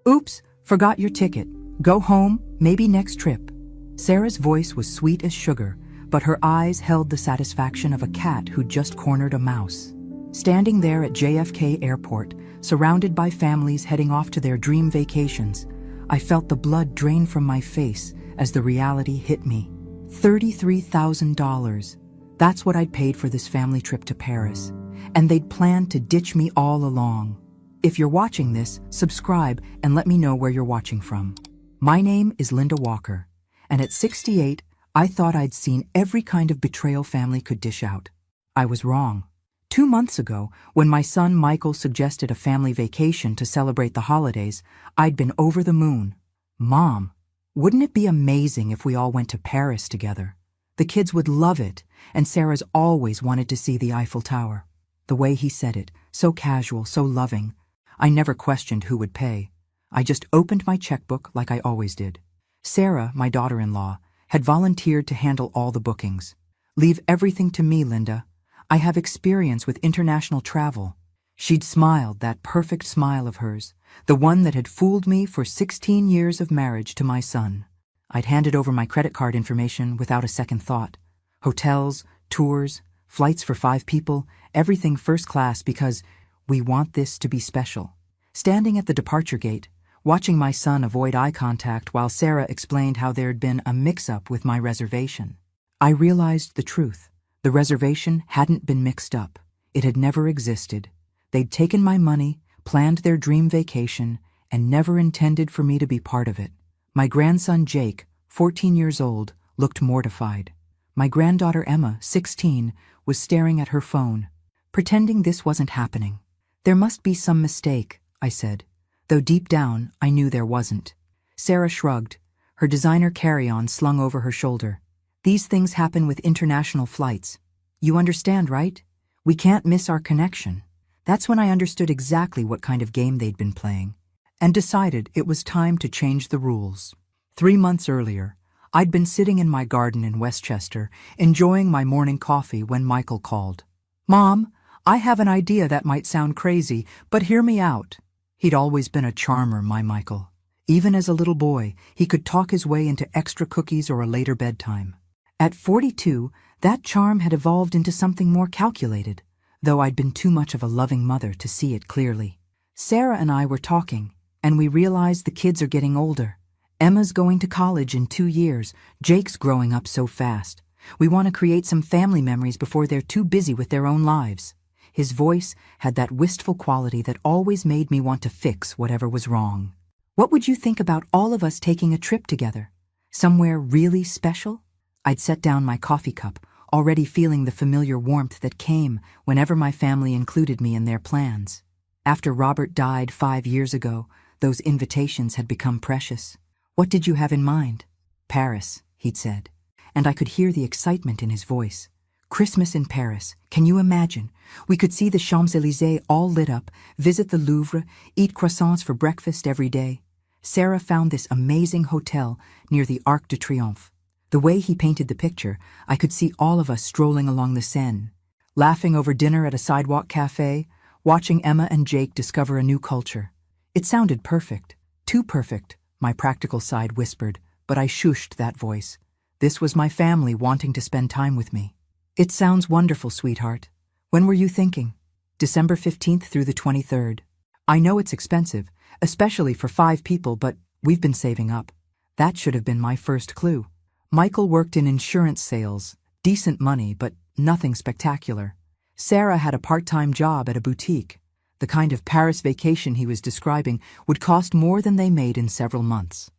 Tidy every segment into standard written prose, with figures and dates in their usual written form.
Oops, forgot your ticket. Go home, maybe next trip. Sarah's voice was sweet as sugar, but her eyes held the satisfaction of a cat who'd just cornered a mouse. Standing there at JFK Airport, surrounded by families heading off to their dream vacations, I felt the blood drain from my face as the reality hit me. $33,000. That's what I'd paid for this family trip to Paris, and they'd planned to ditch me all along. If you're watching this, subscribe and let me know where you're watching from. My name is Linda Walker, and at 68, I thought I'd seen every kind of betrayal family could dish out. I was wrong. 2 months ago, when my son Michael suggested a family vacation to celebrate the holidays, I'd been over the moon. Mom, wouldn't it be amazing if we all went to Paris together? The kids would love it, and Sarah's always wanted to see the Eiffel Tower. The way he said it, so casual, so loving. I never questioned who would pay. I just opened my checkbook like I always did. Sarah, my daughter-in-law, had volunteered to handle all the bookings. Leave everything to me, Linda. I have experience with international travel. She'd smiled, that perfect smile of hers, the one that had fooled me for 16 years of marriage to my son. I'd handed over my credit card information without a second thought. Hotels, tours, flights for 5 people, everything first class because we want this to be special. Standing at the departure gate, watching my son avoid eye contact while Sarah explained how there'd been a mix-up with my reservation, I realized the truth. The reservation hadn't been mixed up. It had never existed. They'd taken my money, planned their dream vacation, and never intended for me to be part of it. My grandson Jake, 14 years old, looked mortified. My granddaughter Emma, 16, was staring at her phone, pretending this wasn't happening. There must be some mistake, I said, though deep down I knew there wasn't. Sarah shrugged, her designer carry-on slung over her shoulder. These things happen with international flights. You understand, right? We can't miss our connection. That's when I understood exactly what kind of game they'd been playing, and decided it was time to change the rules. 3 months earlier, I'd been sitting in my garden in Westchester, enjoying my morning coffee when Michael called. Mom, I have an idea that might sound crazy, but hear me out. He'd always been a charmer, my Michael. Even as a little boy, he could talk his way into extra cookies or a later bedtime. At 42, that charm had evolved into something more calculated, though I'd been too much of a loving mother to see it clearly. Sarah and I were talking, and we realized the kids are getting older. Emma's going to college in 2 years. Jake's growing up so fast. We want to create some family memories before they're too busy with their own lives. His voice had that wistful quality that always made me want to fix whatever was wrong. What would you think about all of us taking a trip together? Somewhere really special? I'd set down my coffee cup, already feeling the familiar warmth that came whenever my family included me in their plans. After Robert died 5 years ago, those invitations had become precious. What did you have in mind? Paris, he'd said, and I could hear the excitement in his voice. Christmas in Paris, can you imagine? We could see the Champs-Élysées all lit up, visit the Louvre, eat croissants for breakfast every day. Sarah found this amazing hotel near the Arc de Triomphe. The way he painted the picture, I could see all of us strolling along the Seine, laughing over dinner at a sidewalk cafe, watching Emma and Jake discover a new culture. It sounded perfect. Too perfect, my practical side whispered, but I shushed that voice. This was my family wanting to spend time with me. It sounds wonderful, sweetheart. When were you thinking? December 15th through the 23rd. I know it's expensive, especially for 5 people, but we've been saving up. That should have been my first clue. Michael worked in insurance sales, decent money, but nothing spectacular. Sarah had a part-time job at a boutique. The kind of Paris vacation he was describing would cost more than they made in several months.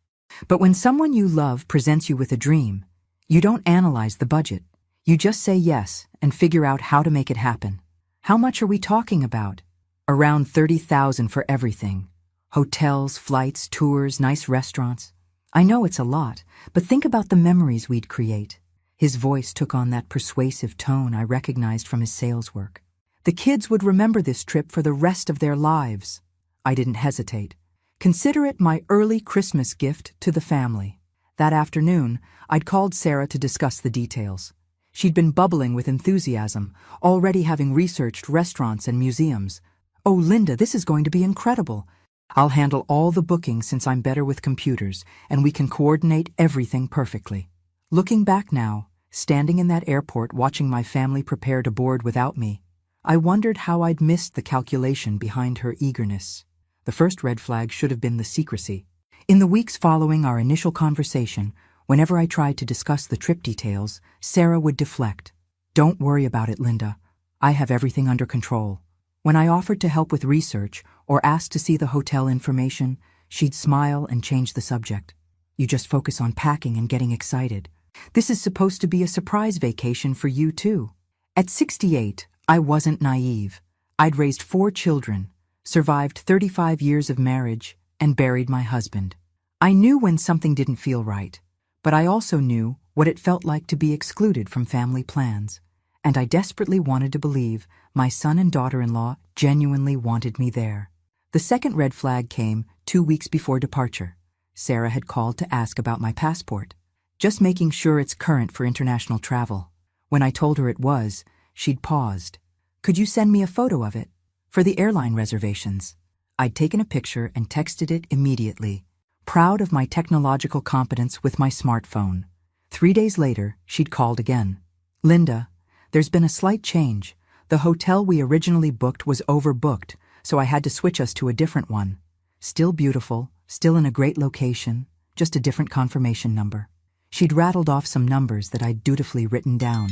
But when someone you love presents you with a dream, you don't analyze the budget. You just say yes and figure out how to make it happen. How much are we talking about? Around $30,000 for everything. Hotels, flights, tours, nice restaurants. I know it's a lot, but think about the memories we'd create. His voice took on that persuasive tone I recognized from his sales work. The kids would remember this trip for the rest of their lives. I didn't hesitate. Consider it my early Christmas gift to the family. That afternoon, I'd called Sarah to discuss the details. She'd been bubbling with enthusiasm, already having researched restaurants and museums. Oh, Linda, this is going to be incredible. I'll handle all the bookings since I'm better with computers, and we can coordinate everything perfectly. Looking back now, standing in that airport watching my family prepare to board without me, I wondered how I'd missed the calculation behind her eagerness. The first red flag should have been the secrecy. In the weeks following our initial conversation, whenever I tried to discuss the trip details, Sarah would deflect. "Don't worry about it, Linda. I have everything under control." When I offered to help with research or asked to see the hotel information, she'd smile and change the subject. "You just focus on packing and getting excited. This is supposed to be a surprise vacation for you too." At 68, I wasn't naive. I'd raised 4 children, survived 35 years of marriage, and buried my husband. I knew when something didn't feel right, but I also knew what it felt like to be excluded from family plans. And I desperately wanted to believe my son and daughter-in-law genuinely wanted me there. The second red flag came 2 weeks before departure. Sarah had called to ask about my passport, just making sure it's current for international travel. When I told her it was, she'd paused. "Could you send me a photo of it? For the airline reservations." I'd taken a picture and texted it immediately, proud of my technological competence with my smartphone. 3 days later, she'd called again. "Linda, there's been a slight change. The hotel we originally booked was overbooked, so I had to switch us to a different one. Still beautiful, still in a great location, just a different confirmation number." She'd rattled off some numbers that I'd dutifully written down,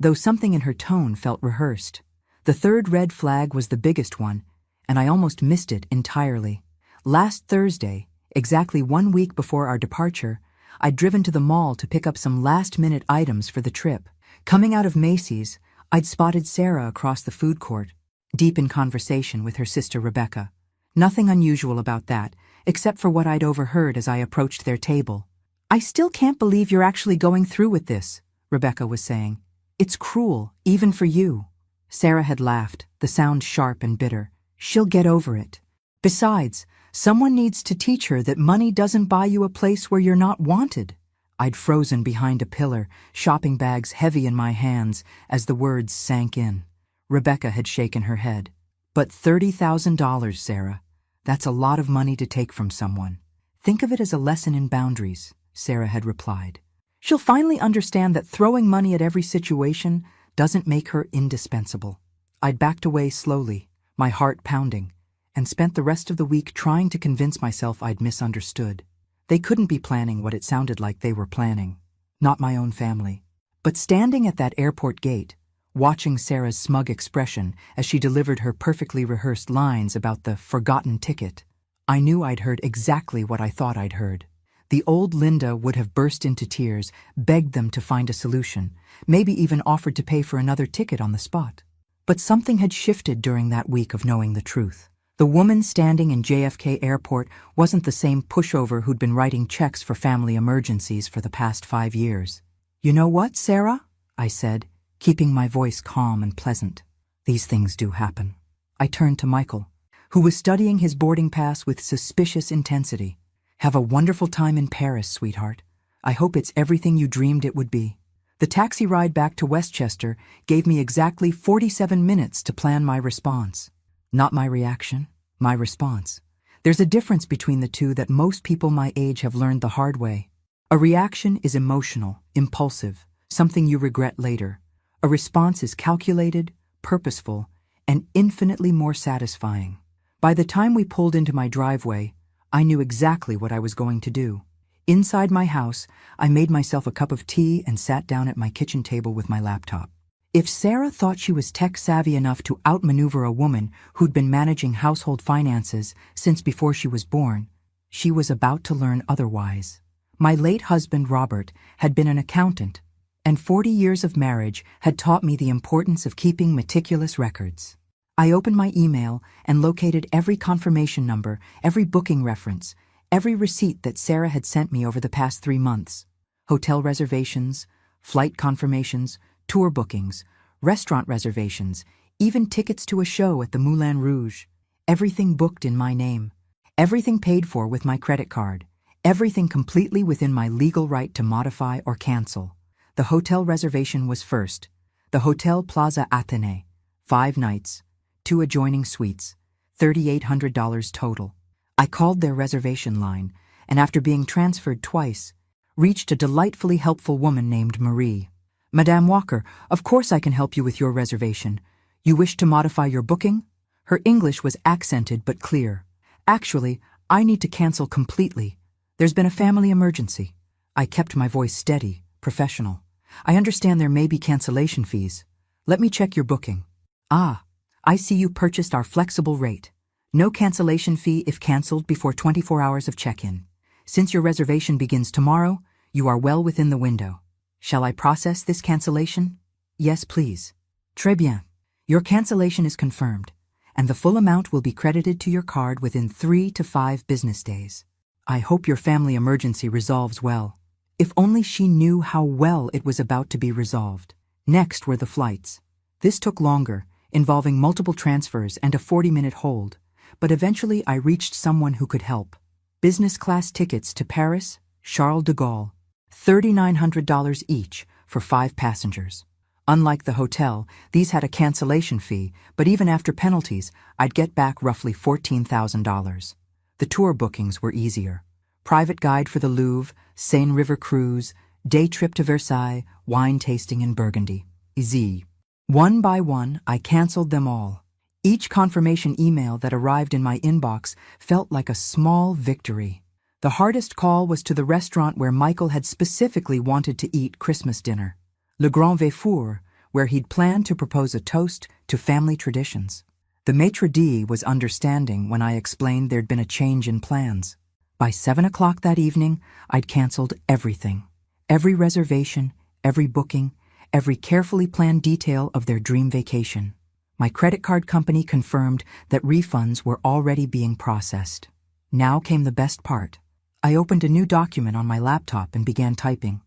though something in her tone felt rehearsed. The third red flag was the biggest one, and I almost missed it entirely. Last Thursday, exactly 1 week before our departure, I'd driven to the mall to pick up some last-minute items for the trip. Coming out of Macy's, I'd spotted Sarah across the food court, deep in conversation with her sister Rebecca. Nothing unusual about that, except for what I'd overheard as I approached their table. "I still can't believe you're actually going through with this," Rebecca was saying. "It's cruel, even for you." Sarah had laughed, the sound sharp and bitter. "She'll get over it. Besides, someone needs to teach her that money doesn't buy you a place where you're not wanted." I'd frozen behind a pillar, shopping bags heavy in my hands as the words sank in. Rebecca had shaken her head. "But $30,000, Sarah. That's a lot of money to take from someone. Think of it as a lesson in boundaries," Sarah had replied. "She'll finally understand that throwing money at every situation doesn't make her indispensable." I'd backed away slowly, my heart pounding, and spent the rest of the week trying to convince myself I'd misunderstood. They couldn't be planning what it sounded like they were planning. Not my own family. But standing at that airport gate, watching Sarah's smug expression as she delivered her perfectly rehearsed lines about the forgotten ticket, I knew I'd heard exactly what I thought I'd heard. The old Linda would have burst into tears, begged them to find a solution, maybe even offered to pay for another ticket on the spot. But something had shifted during that week of knowing the truth. The woman standing in JFK Airport wasn't the same pushover who'd been writing checks for family emergencies for the past 5 years. "You know what, Sarah?" I said, keeping my voice calm and pleasant. "These things do happen." I turned to Michael, who was studying his boarding pass with suspicious intensity. "Have a wonderful time in Paris, sweetheart. I hope it's everything you dreamed it would be." The taxi ride back to Westchester gave me exactly 47 minutes to plan my response. Not my reaction, my response. There's a difference between the two that most people my age have learned the hard way. A reaction is emotional, impulsive, something you regret later. A response is calculated, purposeful, and infinitely more satisfying. By the time we pulled into my driveway, I knew exactly what I was going to do. Inside my house, I made myself a cup of tea and sat down at my kitchen table with my laptop. If Sarah thought she was tech-savvy enough to outmaneuver a woman who'd been managing household finances since before she was born, she was about to learn otherwise. My late husband, Robert, had been an accountant, and 40 years of marriage had taught me the importance of keeping meticulous records. I opened my email and located every confirmation number, every booking reference, every receipt that Sarah had sent me over the past 3 months. Hotel reservations, flight confirmations, tour bookings, restaurant reservations, even tickets to a show at the Moulin Rouge. Everything booked in my name. Everything paid for with my credit card. Everything completely within my legal right to modify or cancel. The hotel reservation was first. The Hotel Plaza Athénée. 5 nights, 2 adjoining suites, $3,800 total. I called their reservation line, and after being transferred twice, reached a delightfully helpful woman named Marie. "Madame Walker, of course I can help you with your reservation. You wish to modify your booking?" Her English was accented but clear. "Actually, I need to cancel completely. There's been a family emergency." I kept my voice steady, professional. "I understand there may be cancellation fees. Let me check your booking." "Ah, I see you purchased our flexible rate. No cancellation fee if cancelled before 24 hours of check-in. Since your reservation begins tomorrow, you are well within the window. Shall I process this cancellation?" "Yes, please." "Très bien. Your cancellation is confirmed, and the full amount will be credited to your card within 3 to 5 business days. I hope your family emergency resolves well." If only she knew how well it was about to be resolved. Next were the flights. This took longer, involving multiple transfers and a 40-minute hold, but eventually I reached someone who could help. Business class tickets to Paris, Charles de Gaulle, $3,900 each for 5 passengers. Unlike the hotel, these had a cancellation fee, but even after penalties, I'd get back roughly $14,000. The tour bookings were easier. Private guide for the Louvre, Seine River cruise, day trip to Versailles, wine tasting in Burgundy. Easy. One by one, I canceled them all. Each confirmation email that arrived in my inbox felt like a small victory. The hardest call was to the restaurant where Michael had specifically wanted to eat Christmas dinner. Le Grand Vefour, where he'd planned to propose a toast to family traditions. The maitre d' was understanding when I explained there'd been a change in plans. By 7 o'clock that evening, I'd canceled everything. Every reservation, every booking, every carefully planned detail of their dream vacation. My credit card company confirmed that refunds were already being processed. Now came the best part. I opened a new document on my laptop and began typing.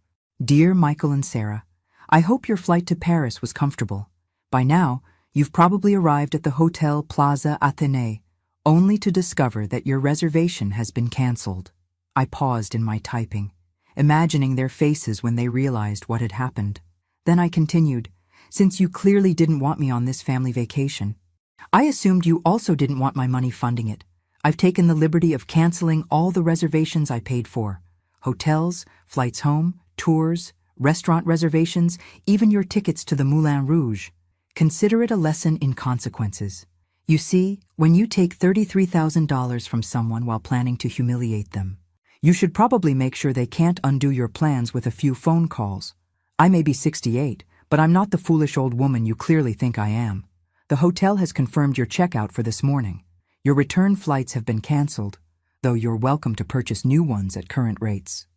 "Dear Michael and Sarah, I hope your flight to Paris was comfortable. By now, you've probably arrived at the Hotel Plaza Athénée, only to discover that your reservation has been cancelled." I paused in my typing, imagining their faces when they realized what had happened. Then I continued, "Since you clearly didn't want me on this family vacation, I assumed you also didn't want my money funding it. I've taken the liberty of canceling all the reservations I paid for. Hotels, flights home, tours, restaurant reservations, even your tickets to the Moulin Rouge. Consider it a lesson in consequences. You see, when you take $33,000 from someone while planning to humiliate them, you should probably make sure they can't undo your plans with a few phone calls. I may be 68, but I'm not the foolish old woman you clearly think I am. The hotel has confirmed your checkout for this morning. Your return flights have been cancelled, though you're welcome to purchase new ones at current rates.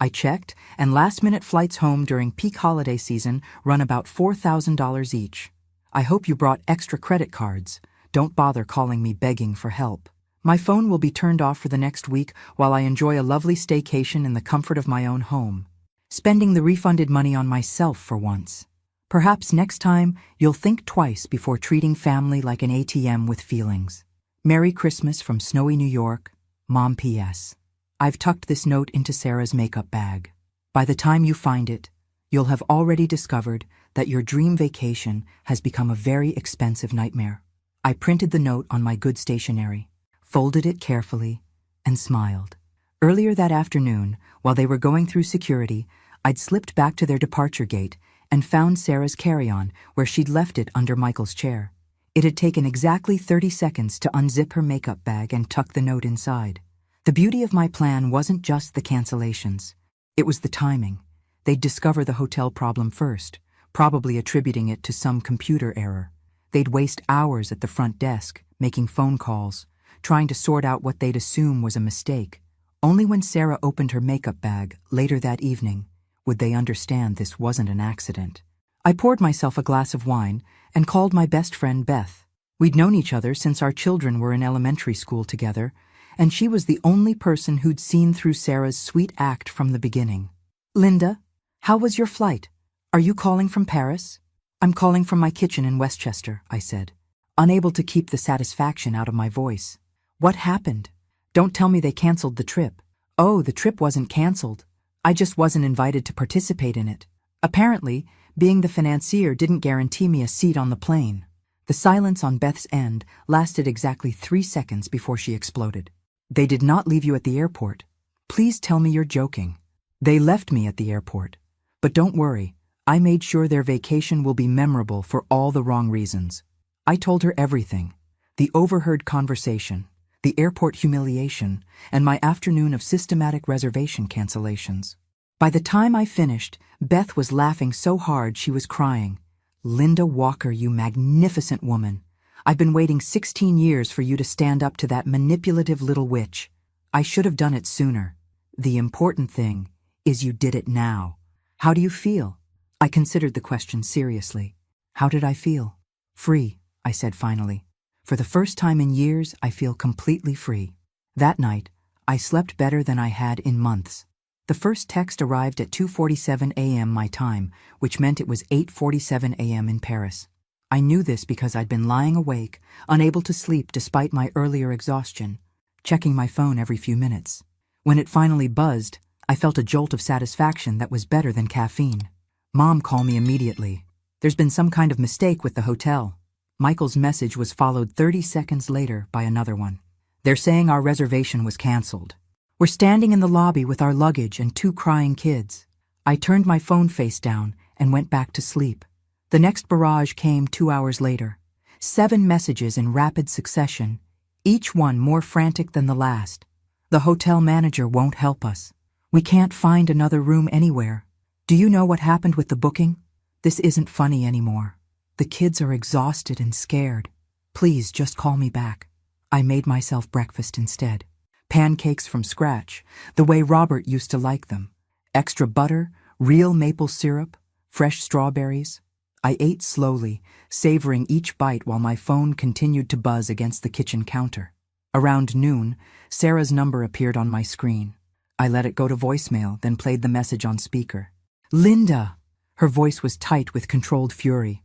I checked, and last-minute flights home during peak holiday season run about $4,000 each. I hope you brought extra credit cards. Don't bother calling me begging for help. My phone will be turned off for the next week while I enjoy a lovely staycation in the comfort of my own home, spending the refunded money on myself for once. Perhaps next time you'll think twice before treating family like an ATM with feelings. Merry Christmas from snowy New York, Mom P.S. I've tucked this note into Sarah's makeup bag. By the time you find it, you'll have already discovered that your dream vacation has become a very expensive nightmare. I printed the note on my good stationery, folded it carefully, and smiled. Earlier that afternoon, while they were going through security, I'd slipped back to their departure gate and found Sarah's carry-on where she'd left it under Michael's chair. It had taken exactly 30 seconds to unzip her makeup bag and tuck the note inside. The beauty of my plan wasn't just the cancellations. It was the timing. They'd discover the hotel problem first, probably attributing it to some computer error. They'd waste hours at the front desk, making phone calls, trying to sort out what they'd assume was a mistake. Only when Sarah opened her makeup bag later that evening would they understand this wasn't an accident. I poured myself a glass of wine and called my best friend Beth. We'd known each other since our children were in elementary school together, and she was the only person who'd seen through Sarah's sweet act from the beginning. "Linda, how was your flight? Are you calling from Paris?" "I'm calling from my kitchen in Westchester," I said, unable to keep the satisfaction out of my voice. "What happened? Don't tell me they canceled the trip." "Oh, the trip wasn't canceled. I just wasn't invited to participate in it. Apparently, being the financier didn't guarantee me a seat on the plane." The silence on Beth's end lasted exactly 3 seconds before she exploded. They did not leave you at the airport. Please tell me you're joking. They left me at the airport. But don't worry, I made sure their vacation will be memorable for all the wrong reasons. I told her everything. The overheard conversation, the airport humiliation, and my afternoon of systematic reservation cancellations. By the time I finished, Beth was laughing so hard she was crying. Linda Walker, you magnificent woman. I've been waiting 16 years for you to stand up to that manipulative little witch. I should have done it sooner. The important thing is you did it now. How do you feel? I considered the question seriously. How did I feel? Free, I said finally. For the first time in years, I feel completely free. That night, I slept better than I had in months. The first text arrived at 2:47 a.m. my time, which meant it was 8:47 a.m. in Paris. I knew this because I'd been lying awake, unable to sleep despite my earlier exhaustion, checking my phone every few minutes. When it finally buzzed, I felt a jolt of satisfaction that was better than caffeine. Mom called me immediately. There's been some kind of mistake with the hotel. Michael's message was followed 30 seconds later by another one. They're saying our reservation was canceled. We're standing in the lobby with our luggage and 2 crying kids. I turned my phone face down and went back to sleep. The next barrage came 2 hours later. 7 messages in rapid succession, each one more frantic than the last. The hotel manager won't help us. We can't find another room anywhere. Do you know what happened with the booking? This isn't funny anymore. The kids are exhausted and scared. Please just call me back. I made myself breakfast instead. Pancakes from scratch, the way Robert used to like them. Extra butter, real maple syrup, fresh strawberries. I ate slowly, savoring each bite while my phone continued to buzz against the kitchen counter. Around noon, Sarah's number appeared on my screen. I let it go to voicemail, then played the message on speaker. Linda! Her voice was tight with controlled fury.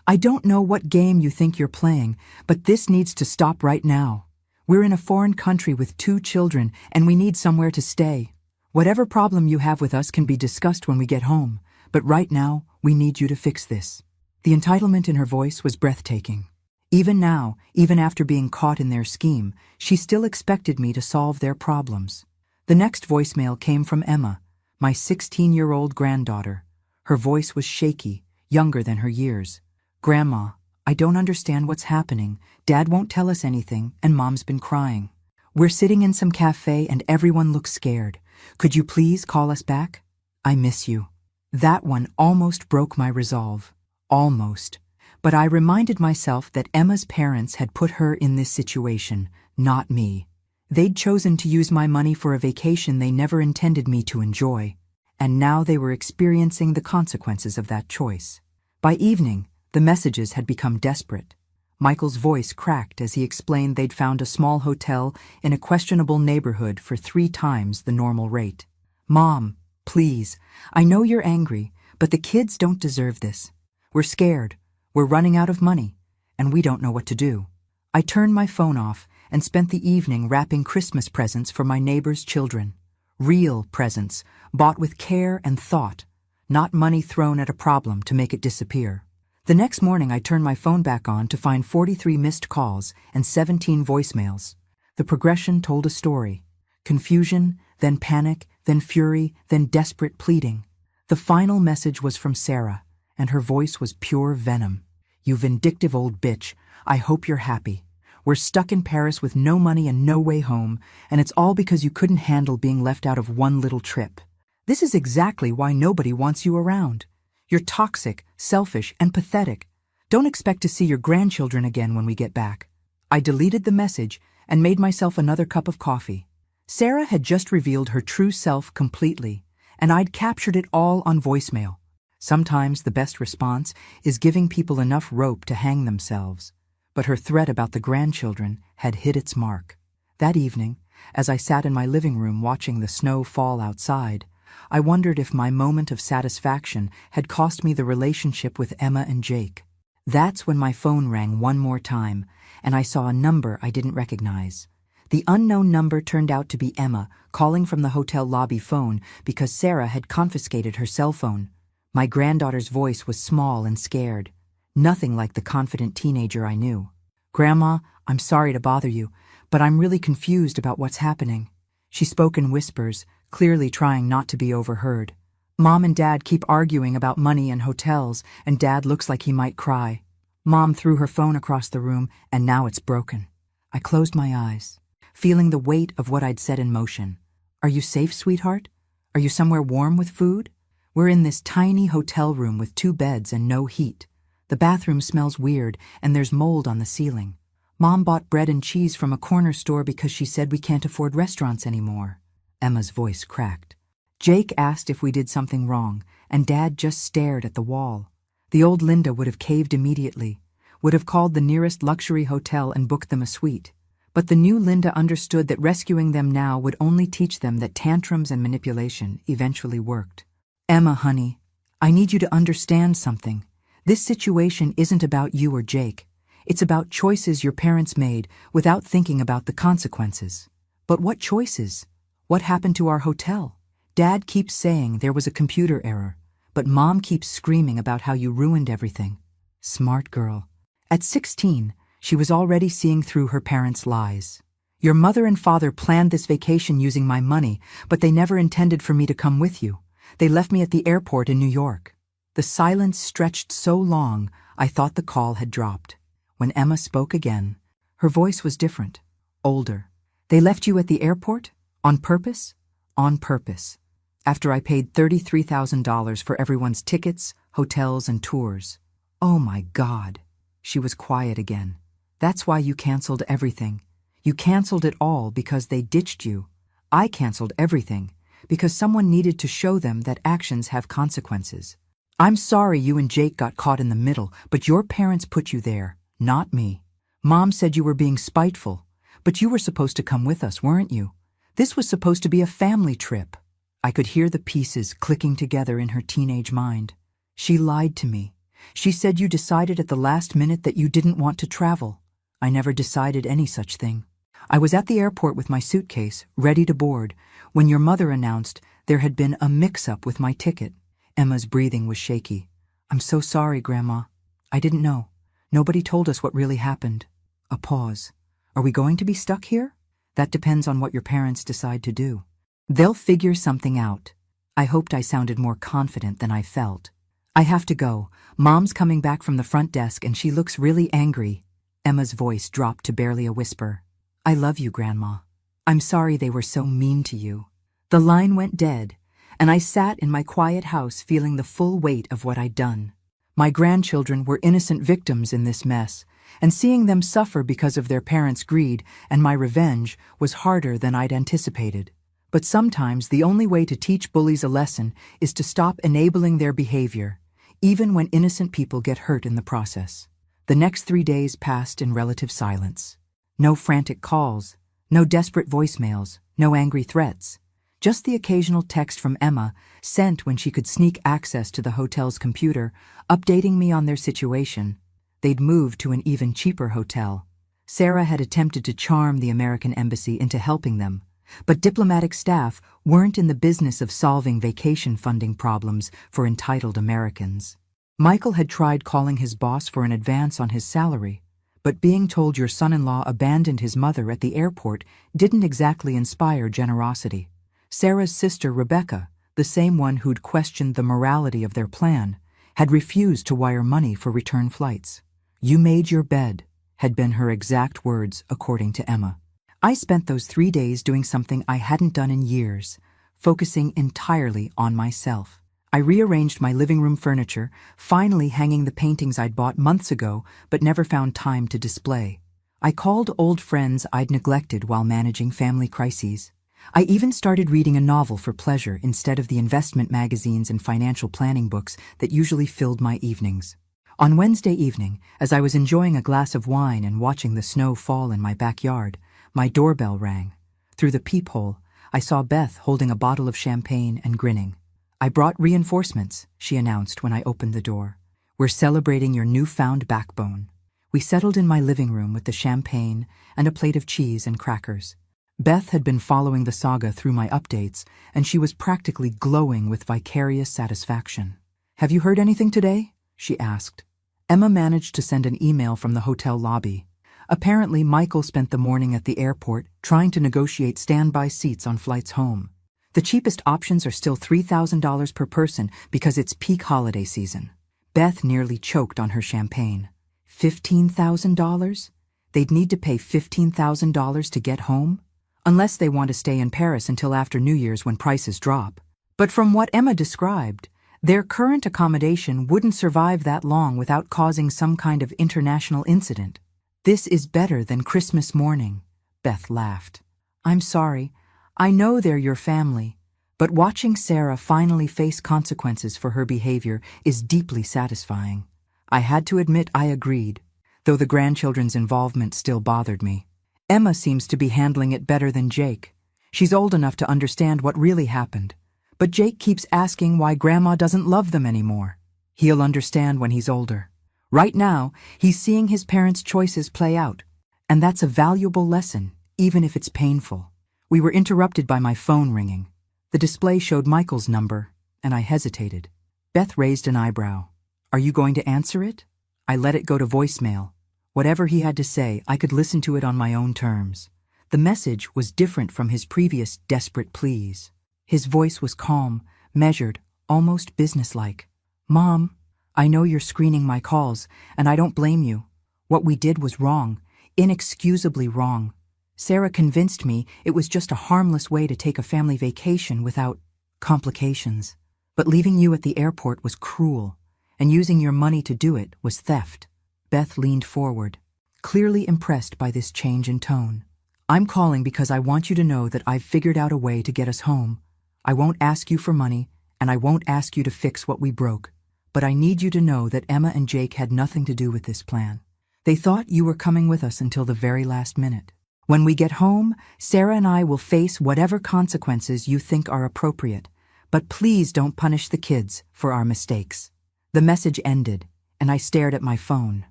I don't know what game you think you're playing, but this needs to stop right now. We're in a foreign country with 2 children, and we need somewhere to stay. Whatever problem you have with us can be discussed when we get home, but right now, we need you to fix this. The entitlement in her voice was breathtaking. Even now, even after being caught in their scheme, she still expected me to solve their problems. The next voicemail came from Emma, my 16-year-old granddaughter. Her voice was shaky, younger than her years. Grandma, I don't understand what's happening. Dad won't tell us anything, and Mom's been crying. We're sitting in some cafe and everyone looks scared. Could you please call us back? I miss you. That one almost broke my resolve. Almost. But I reminded myself that Emma's parents had put her in this situation, not me. They'd chosen to use my money for a vacation they never intended me to enjoy, and now they were experiencing the consequences of that choice. By evening, the messages had become desperate. Michael's voice cracked as he explained they'd found a small hotel in a questionable neighborhood for 3 times the normal rate. Mom, please, I know you're angry, but the kids don't deserve this. We're scared, we're running out of money, and we don't know what to do. I turned my phone off and spent the evening wrapping Christmas presents for my neighbor's children. Real presents, bought with care and thought, not money thrown at a problem to make it disappear. The next morning I turned my phone back on to find 43 missed calls and 17 voicemails. The progression told a story. Confusion, then panic, then fury, then desperate pleading. The final message was from Sarah, and her voice was pure venom. You vindictive old bitch, I hope you're happy. We're stuck in Paris with no money and no way home, and it's all because you couldn't handle being left out of one little trip. This is exactly why nobody wants you around. You're toxic, selfish, and pathetic. Don't expect to see your grandchildren again when we get back. I deleted the message and made myself another cup of coffee. Sarah had just revealed her true self completely, and I'd captured it all on voicemail. Sometimes the best response is giving people enough rope to hang themselves. But her threat about the grandchildren had hit its mark. That evening, as I sat in my living room watching the snow fall outside, I wondered if my moment of satisfaction had cost me the relationship with Emma and Jake. That's when my phone rang one more time, and I saw a number I didn't recognize. The unknown number turned out to be Emma, calling from the hotel lobby phone because Sarah had confiscated her cell phone. My granddaughter's voice was small and scared, nothing like the confident teenager I knew. Grandma, I'm sorry to bother you, but I'm really confused about what's happening." She spoke in whispers, clearly trying not to be overheard. "Mom and Dad keep arguing about money and hotels, and Dad looks like he might cry. Mom threw her phone across the room, and now it's broken." I closed my eyes, feeling the weight of what I'd set in motion. "Are you safe, sweetheart? Are you somewhere warm with food?" "We're in this tiny hotel room with 2 beds and no heat. The bathroom smells weird, and there's mold on the ceiling. Mom bought bread and cheese from a corner store because she said we can't afford restaurants anymore." Emma's voice cracked. "Jake asked if we did something wrong, and Dad just stared at the wall. The old Linda would have caved immediately, would have called the nearest luxury hotel and booked them a suite. But the new Linda understood that rescuing them now would only teach them that tantrums and manipulation eventually worked." "Emma, honey, I need you to understand something. This situation isn't about you or Jake. It's about choices your parents made without thinking about the consequences." "But what choices? What happened to our hotel? Dad keeps saying there was a computer error, but Mom keeps screaming about how you ruined everything." Smart girl. At 16, she was already seeing through her parents' lies. "Your mother and father planned this vacation using my money, but they never intended for me to come with you. They left me at the airport in New York." The silence stretched so long, I thought the call had dropped. When Emma spoke again, her voice was different, older. "They left you at the airport? On purpose?" "On purpose. After I paid $33,000 for everyone's tickets, hotels, and tours." "Oh my God." She was quiet again. "That's why you canceled everything. You canceled it all because they ditched you. I canceled everything because someone needed to show them that actions have consequences. I'm sorry you and Jake got caught in the middle, but your parents put you there, not me. Mom said you were being spiteful, but you were supposed to come with us, weren't you? This was supposed to be a family trip." I could hear the pieces clicking together in her teenage mind. "She lied to me. She said you decided at the last minute that you didn't want to travel. I never decided any such thing. I was at the airport with my suitcase, ready to board, when your mother announced there had been a mix-up with my ticket." Emma's breathing was shaky. "I'm so sorry, Grandma. I didn't know. Nobody told us what really happened." A pause. "Are we going to be stuck here?" "That depends on what your parents decide to do. They'll figure something out." I hoped I sounded more confident than I felt. "I have to go. Mom's coming back from the front desk and she looks really angry." Emma's voice dropped to barely a whisper. "I love you, Grandma. I'm sorry they were so mean to you." The line went dead, and I sat in my quiet house feeling the full weight of what I'd done. My grandchildren were innocent victims in this mess, and seeing them suffer because of their parents' greed and my revenge was harder than I'd anticipated. But sometimes the only way to teach bullies a lesson is to stop enabling their behavior, even when innocent people get hurt in the process. The next 3 days passed in relative silence. No frantic calls, no desperate voicemails, no angry threats. Just the occasional text from Emma, sent when she could sneak access to the hotel's computer, updating me on their situation. They'd moved to an even cheaper hotel. Sarah had attempted to charm the American embassy into helping them, but diplomatic staff weren't in the business of solving vacation funding problems for entitled Americans. Michael had tried calling his boss for an advance on his salary, but being told your son-in-law abandoned his mother at the airport didn't exactly inspire generosity. Sarah's sister, Rebecca, the same one who'd questioned the morality of their plan, had refused to wire money for return flights. "You made your bed," had been her exact words, according to Emma. I spent those 3 days doing something I hadn't done in years, focusing entirely on myself. I rearranged my living room furniture, finally hanging the paintings I'd bought months ago but never found time to display. I called old friends I'd neglected while managing family crises. I even started reading a novel for pleasure instead of the investment magazines and financial planning books that usually filled my evenings. On Wednesday evening, as I was enjoying a glass of wine and watching the snow fall in my backyard, my doorbell rang. Through the peephole, I saw Beth holding a bottle of champagne and grinning. "I brought reinforcements," she announced when I opened the door. "We're celebrating your newfound backbone." We settled in my living room with the champagne and a plate of cheese and crackers. Beth had been following the saga through my updates, and she was practically glowing with vicarious satisfaction. "Have you heard anything today?" she asked. Emma managed to send an email from the hotel lobby. Apparently, Michael spent the morning at the airport trying to negotiate standby seats on flights home. The cheapest options are still $3,000 per person because it's peak holiday season. Beth nearly choked on her champagne. $15,000? They'd need to pay $15,000 to get home? Unless they want to stay in Paris until after New Year's when prices drop. But from what Emma described, their current accommodation wouldn't survive that long without causing some kind of international incident. This is better than Christmas morning, Beth laughed. I'm sorry. I know they're your family, but watching Sarah finally face consequences for her behavior is deeply satisfying. I had to admit I agreed, though the grandchildren's involvement still bothered me. Emma seems to be handling it better than Jake. She's old enough to understand what really happened, but Jake keeps asking why Grandma doesn't love them anymore. He'll understand when he's older. Right now, he's seeing his parents' choices play out, and that's a valuable lesson, even if it's painful. We were interrupted by my phone ringing. The display showed Michael's number, and I hesitated. Beth raised an eyebrow. Are you going to answer it? I let it go to voicemail. Whatever he had to say, I could listen to it on my own terms. The message was different from his previous desperate pleas. His voice was calm, measured, almost businesslike. Mom, I know you're screening my calls, and I don't blame you. What we did was wrong, inexcusably wrong. Sarah convinced me it was just a harmless way to take a family vacation without complications. But leaving you at the airport was cruel, and using your money to do it was theft. Beth leaned forward, clearly impressed by this change in tone. I'm calling because I want you to know that I've figured out a way to get us home. I won't ask you for money, and I won't ask you to fix what we broke. But I need you to know that Emma and Jake had nothing to do with this plan. They thought you were coming with us until the very last minute. When we get home, Sarah and I will face whatever consequences you think are appropriate. But please don't punish the kids for our mistakes. The message ended, and I stared at my phone.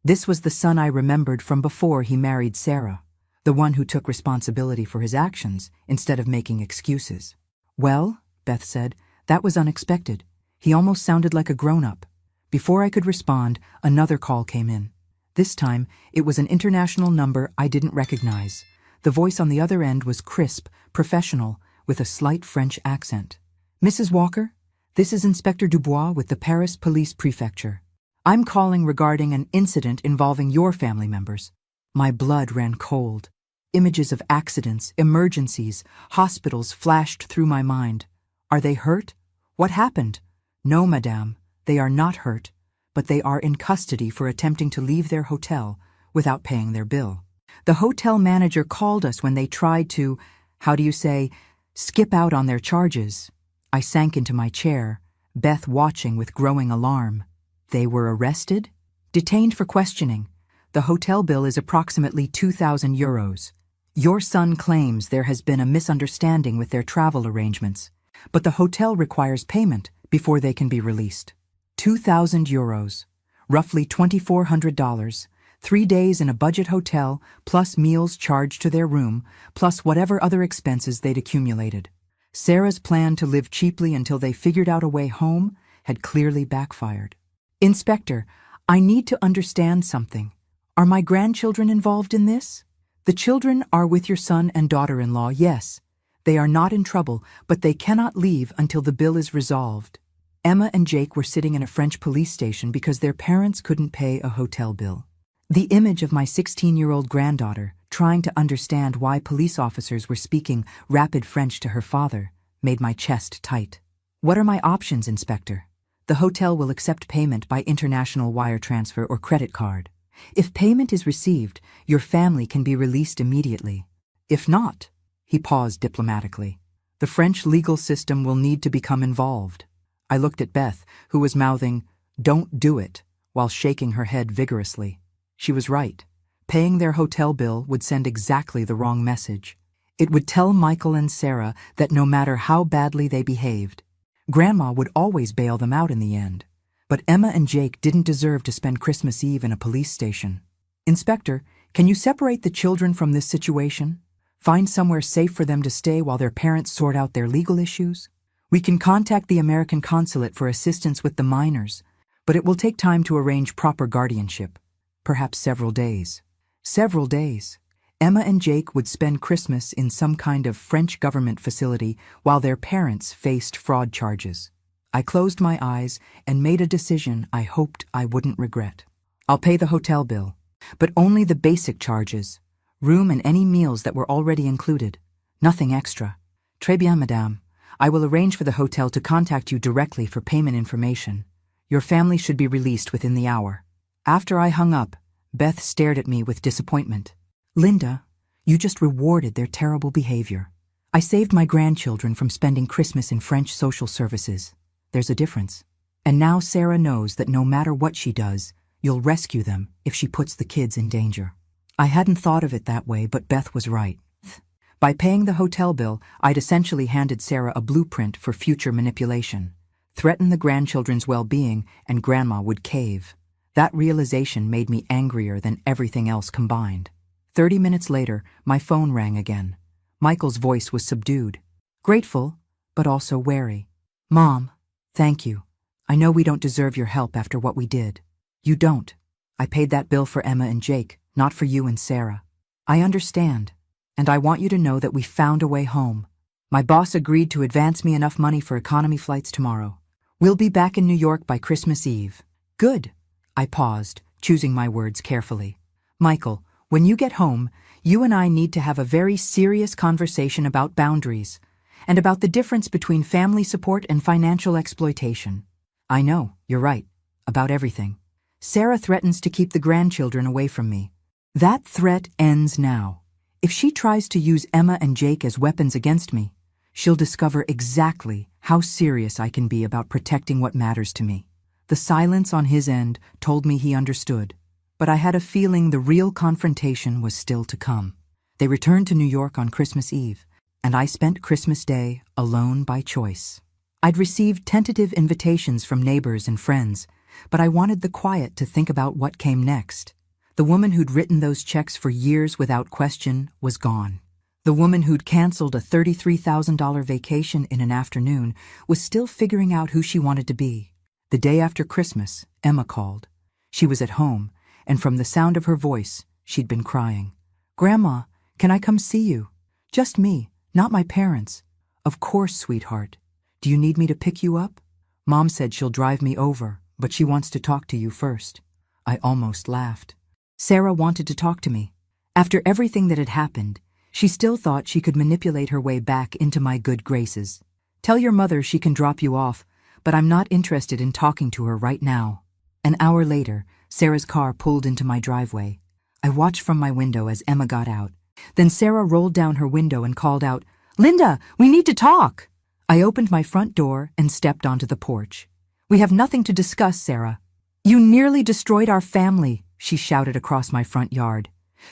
This was the son I remembered from before he married Sarah, the one who took responsibility for his actions instead of making excuses. Well, Beth said, that was unexpected. He almost sounded like a grown-up. Before I could respond, another call came in. This time, it was an international number I didn't recognize. The voice on the other end was crisp, professional, with a slight French accent. Mrs. Walker, this is Inspector Dubois with the Paris Police Prefecture. I'm calling regarding an incident involving your family members. My blood ran cold. Images of accidents, emergencies, hospitals flashed through my mind. Are they hurt? What happened? No, madame, they are not hurt, but they are in custody for attempting to leave their hotel without paying their bill. The hotel manager called us when they tried to, skip out on their charges. I sank into my chair, Beth watching with growing alarm. They were arrested? Detained for questioning. The hotel bill is approximately €2,000. Your son claims there has been a misunderstanding with their travel arrangements, but the hotel requires payment before they can be released. €2,000, roughly $2,400, 3 days in a budget hotel, plus meals charged to their room, plus whatever other expenses they'd accumulated. Sarah's plan to live cheaply until they figured out a way home had clearly backfired. Inspector, I need to understand something. Are my grandchildren involved in this? The children are with your son and daughter-in-law, yes. They are not in trouble, but they cannot leave until the bill is resolved. Emma and Jake were sitting in a French police station because their parents couldn't pay a hotel bill. The image of my 16-year-old granddaughter trying to understand why police officers were speaking rapid French to her father made my chest tight. What are my options, Inspector? The hotel will accept payment by international wire transfer or credit card. If payment is received, your family can be released immediately. If not, he paused diplomatically, the French legal system will need to become involved. I looked at Beth, who was mouthing, "Don't do it," while shaking her head vigorously. She was right. Paying their hotel bill would send exactly the wrong message. It would tell Michael and Sarah that no matter how badly they behaved, Grandma would always bail them out in the end. But Emma and Jake didn't deserve to spend Christmas Eve in a police station. Inspector, can you separate the children from this situation? Find somewhere safe for them to stay while their parents sort out their legal issues? We can contact the American consulate for assistance with the minors, but it will take time to arrange proper guardianship, perhaps several days. Several days. Emma and Jake would spend Christmas in some kind of French government facility while their parents faced fraud charges. I closed my eyes and made a decision I hoped I wouldn't regret. I'll pay the hotel bill, but only the basic charges, room and any meals that were already included. Nothing extra. Très bien, madame. I will arrange for the hotel to contact you directly for payment information. Your family should be released within the hour. After I hung up, Beth stared at me with disappointment. Linda, you just rewarded their terrible behavior. I saved my grandchildren from spending Christmas in French social services. There's a difference. And now Sarah knows that no matter what she does, you'll rescue them if she puts the kids in danger. I hadn't thought of it that way, but Beth was right. By paying the hotel bill, I'd essentially handed Sarah a blueprint for future manipulation. Threaten the grandchildren's well-being, and Grandma would cave. That realization made me angrier than everything else combined. 30 minutes later, my phone rang again. Michael's voice was subdued. Grateful, but also wary. Mom, thank you. I know we don't deserve your help after what we did. You don't. I paid that bill for Emma and Jake, not for you and Sarah. I understand, and I want you to know that we found a way home. My boss agreed to advance me enough money for economy flights tomorrow. We'll be back in New York by Christmas Eve. Good. I paused, choosing my words carefully. Michael, when you get home, you and I need to have a very serious conversation about boundaries and about the difference between family support and financial exploitation. I know, you're right, about everything. Sarah threatens to keep the grandchildren away from me. That threat ends now. If she tries to use Emma and Jake as weapons against me, she'll discover exactly how serious I can be about protecting what matters to me. The silence on his end told me he understood, but I had a feeling the real confrontation was still to come. They returned to New York on Christmas Eve, and I spent Christmas Day alone by choice. I'd received tentative invitations from neighbors and friends, but I wanted the quiet to think about what came next. The woman who'd written those checks for years without question was gone. The woman who'd canceled a $33,000 vacation in an afternoon was still figuring out who she wanted to be. The day after Christmas, Emma called. She was at home, and from the sound of her voice, she'd been crying. Grandma, can I come see you? Just me, not my parents. Of course, sweetheart. Do you need me to pick you up? Mom said she'll drive me over, but she wants to talk to you first. I almost laughed. Sarah wanted to talk to me. After everything that had happened, she still thought she could manipulate her way back into my good graces. Tell your mother she can drop you off, but I'm not interested in talking to her right now. An hour later, Sarah's car pulled into my driveway. I watched from my window as Emma got out. Then Sarah rolled down her window and called out, Linda, we need to talk! I opened my front door and stepped onto the porch. We have nothing to discuss, Sarah. You nearly destroyed our family, she shouted across my front yard.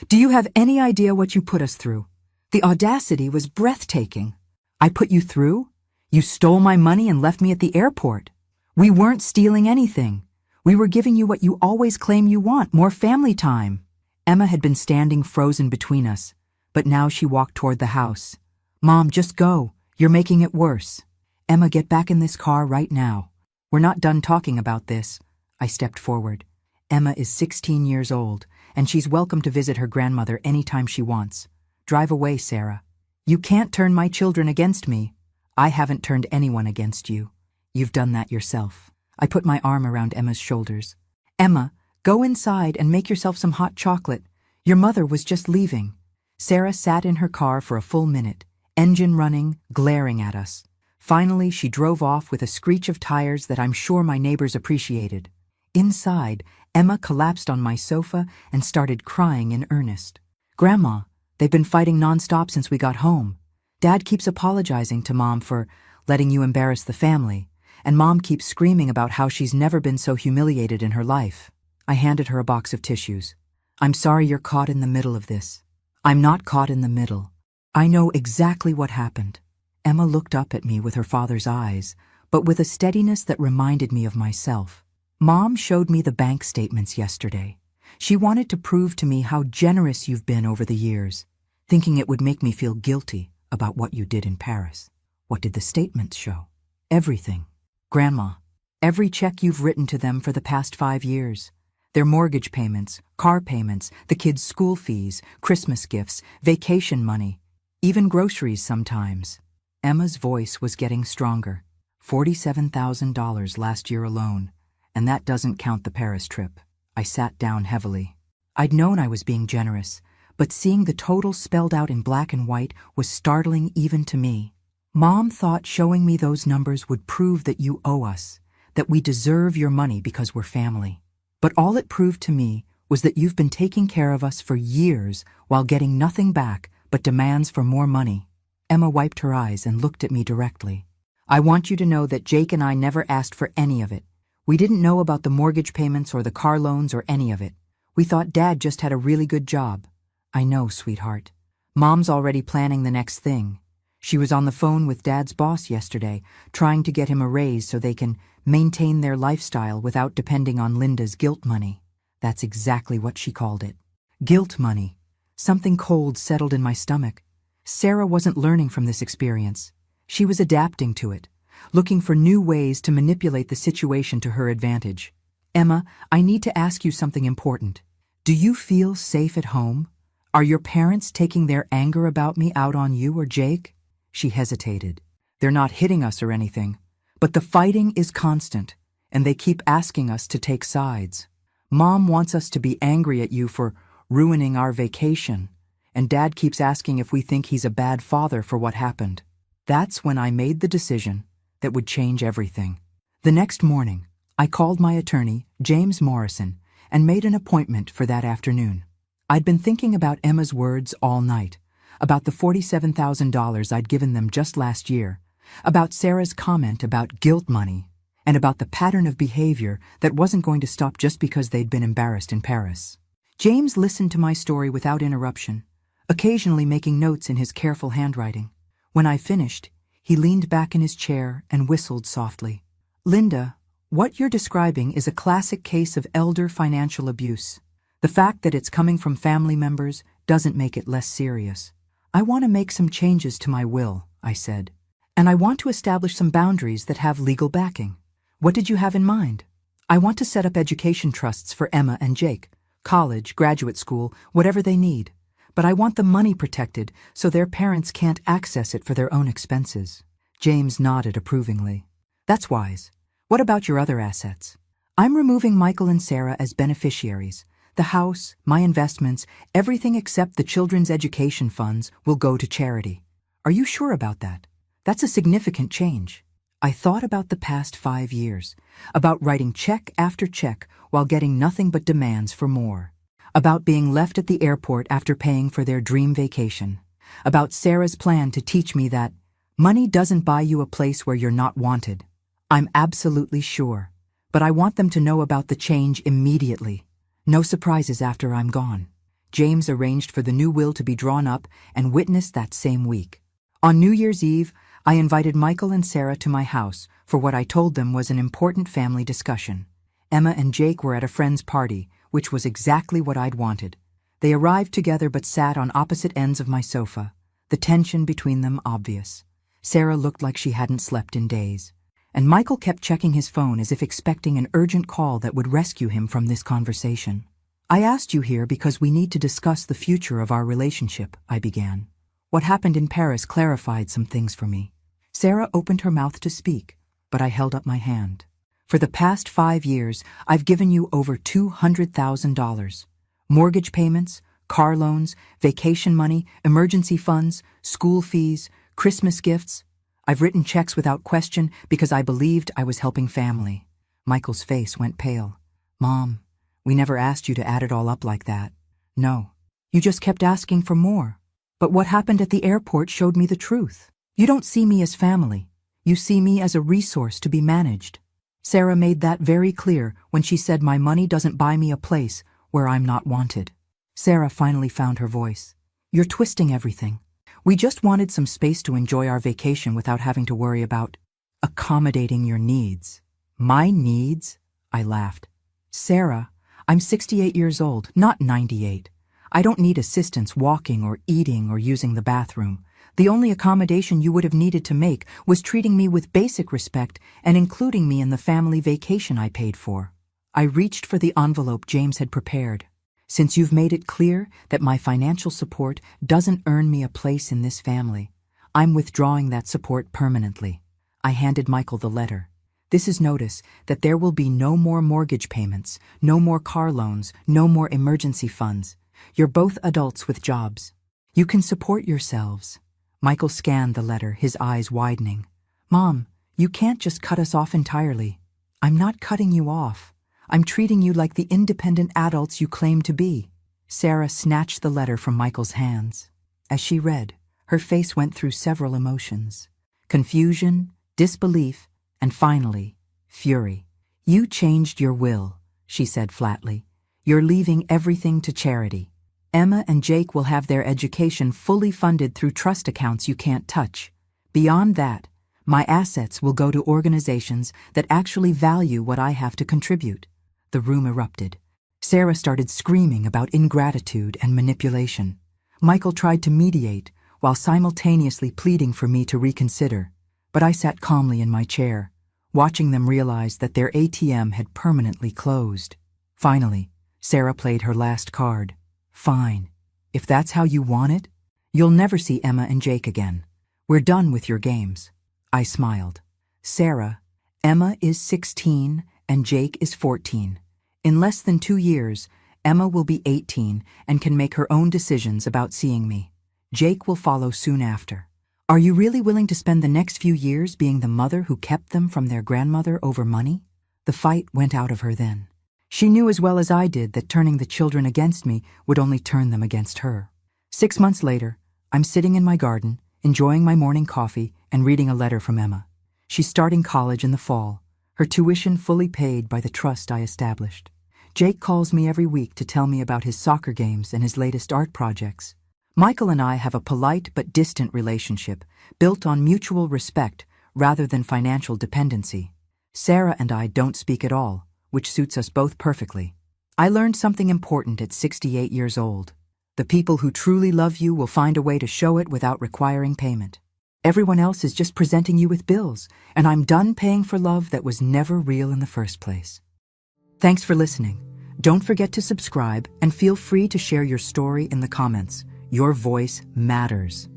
Do you have any idea what you put us through? The audacity was breathtaking. I put you through? You stole my money and left me at the airport. We weren't stealing anything. We were giving you what you always claim you want, more family time. Emma had been standing frozen between us, but now she walked toward the house. Mom, just go. You're making it worse. Emma, get back in this car right now. We're not done talking about this. I stepped forward. Emma is 16 years old, and she's welcome to visit her grandmother anytime she wants. Drive away, Sarah. You can't turn my children against me. I haven't turned anyone against you. You've done that yourself. I put my arm around Emma's shoulders. Emma, go inside and make yourself some hot chocolate. Your mother was just leaving. Sarah sat in her car for a full minute, engine running, glaring at us. Finally, she drove off with a screech of tires that I'm sure my neighbors appreciated. Inside, Emma collapsed on my sofa and started crying in earnest. Grandma, they've been fighting nonstop since we got home. Dad keeps apologizing to Mom for letting you embarrass the family, and Mom keeps screaming about how she's never been so humiliated in her life. I handed her a box of tissues. I'm sorry you're caught in the middle of this. I'm not caught in the middle. I know exactly what happened. Emma looked up at me with her father's eyes, but with a steadiness that reminded me of myself. Mom showed me the bank statements yesterday. She wanted to prove to me how generous you've been over the years, thinking it would make me feel guilty about what you did in Paris. What did the statements show? Everything. Grandma, every check you've written to them for the past 5 years. Their mortgage payments, car payments, the kids' school fees, Christmas gifts, vacation money, even groceries sometimes. Emma's voice was getting stronger. $47,000 last year alone, and that doesn't count the Paris trip. I sat down heavily. I'd known I was being generous, but seeing the total spelled out in black and white was startling even to me. Mom thought showing me those numbers would prove that you owe us, that we deserve your money because we're family. But all it proved to me was that you've been taking care of us for years while getting nothing back but demands for more money. Emma wiped her eyes and looked at me directly. I want you to know that Jake and I never asked for any of it. We didn't know about the mortgage payments or the car loans or any of it. We thought Dad just had a really good job. I know, sweetheart. Mom's already planning the next thing. She was on the phone with Dad's boss yesterday, trying to get him a raise so they can maintain their lifestyle without depending on Linda's guilt money. That's exactly what she called it. Guilt money. Something cold settled in my stomach. Sarah wasn't learning from this experience. She was adapting to it, looking for new ways to manipulate the situation to her advantage. Emma, I need to ask you something important. Do you feel safe at home? Are your parents taking their anger about me out on you or Jake? She hesitated. They're not hitting us or anything, but the fighting is constant, and they keep asking us to take sides. Mom wants us to be angry at you for ruining our vacation, and Dad keeps asking if we think he's a bad father for what happened. That's when I made the decision that would change everything. The next morning, I called my attorney, James Morrison, and made an appointment for that afternoon. I'd been thinking about Emma's words all night, about the $47,000 I'd given them just last year, about Sarah's comment about guilt money, and about the pattern of behavior that wasn't going to stop just because they'd been embarrassed in Paris. James listened to my story without interruption, occasionally making notes in his careful handwriting. When I finished, he leaned back in his chair and whistled softly. Linda, what you're describing is a classic case of elder financial abuse. The fact that it's coming from family members doesn't make it less serious. I want to make some changes to my will, I said, and I want to establish some boundaries that have legal backing. What did you have in mind? I want to set up education trusts for Emma and Jake, college, graduate school, whatever they need. But I want the money protected so their parents can't access it for their own expenses. James nodded approvingly. That's wise. What about your other assets? I'm removing Michael and Sarah as beneficiaries. The house, my investments, everything except the children's education funds will go to charity. Are you sure about that? That's a significant change. I thought about the past 5 years, about writing check after check while getting nothing but demands for more. About being left at the airport after paying for their dream vacation. About Sarah's plan to teach me that money doesn't buy you a place where you're not wanted. I'm absolutely sure. But I want them to know about the change immediately. No surprises after I'm gone. James arranged for the new will to be drawn up and witnessed that same week. On New Year's Eve, I invited Michael and Sarah to my house for what I told them was an important family discussion. Emma and Jake were at a friend's party, which was exactly what I'd wanted. They arrived together but sat on opposite ends of my sofa, the tension between them obvious. Sarah looked like she hadn't slept in days, and Michael kept checking his phone as if expecting an urgent call that would rescue him from this conversation. I asked you here because we need to discuss the future of our relationship, I began. What happened in Paris clarified some things for me. Sarah opened her mouth to speak, but I held up my hand. For the past 5 years, I've given you over $200,000. Mortgage payments, car loans, vacation money, emergency funds, school fees, Christmas gifts. I've written checks without question because I believed I was helping family. Michael's face went pale. Mom, we never asked you to add it all up like that. No, you just kept asking for more. But what happened at the airport showed me the truth. You don't see me as family. You see me as a resource to be managed. Sarah made that very clear when she said my money doesn't buy me a place where I'm not wanted. Sarah finally found her voice. You're twisting everything. We just wanted some space to enjoy our vacation without having to worry about accommodating your needs. My needs? I laughed. Sarah, I'm 68 years old, not 98. I don't need assistance walking or eating or using the bathroom. The only accommodation you would have needed to make was treating me with basic respect and including me in the family vacation I paid for. I reached for the envelope James had prepared. Since you've made it clear that my financial support doesn't earn me a place in this family, I'm withdrawing that support permanently. I handed Michael the letter. This is notice that there will be no more mortgage payments, no more car loans, no more emergency funds. You're both adults with jobs. You can support yourselves. Michael scanned the letter, his eyes widening. Mom, you can't just cut us off entirely. I'm not cutting you off. I'm treating you like the independent adults you claim to be. Sarah snatched the letter from Michael's hands. As she read, her face went through several emotions. Confusion, disbelief, and finally, fury. You changed your will, she said flatly. You're leaving everything to charity. Emma and Jake will have their education fully funded through trust accounts you can't touch. Beyond that, my assets will go to organizations that actually value what I have to contribute. The room erupted. Sarah started screaming about ingratitude and manipulation. Michael tried to mediate while simultaneously pleading for me to reconsider, but I sat calmly in my chair, watching them realize that their ATM had permanently closed. Finally, Sarah played her last card. Fine. If that's how you want it, you'll never see Emma and Jake again. We're done with your games. I smiled. Sarah, Emma is 16 and Jake is 14. In less than 2 years, Emma will be 18 and can make her own decisions about seeing me. Jake will follow soon after. Are you really willing to spend the next few years being the mother who kept them from their grandmother over money? The fight went out of her then. She knew as well as I did that turning the children against me would only turn them against her. 6 months later, I'm sitting in my garden, enjoying my morning coffee and reading a letter from Emma. She's starting college in the fall, her tuition fully paid by the trust I established. Jake calls me every week to tell me about his soccer games and his latest art projects. Michael and I have a polite but distant relationship, built on mutual respect rather than financial dependency. Sarah and I don't speak at all, which suits us both perfectly. I learned something important at 68 years old. The people who truly love you will find a way to show it without requiring payment. Everyone else is just presenting you with bills, and I'm done paying for love that was never real in the first place. Thanks for listening. Don't forget to subscribe and feel free to share your story in the comments. Your voice matters.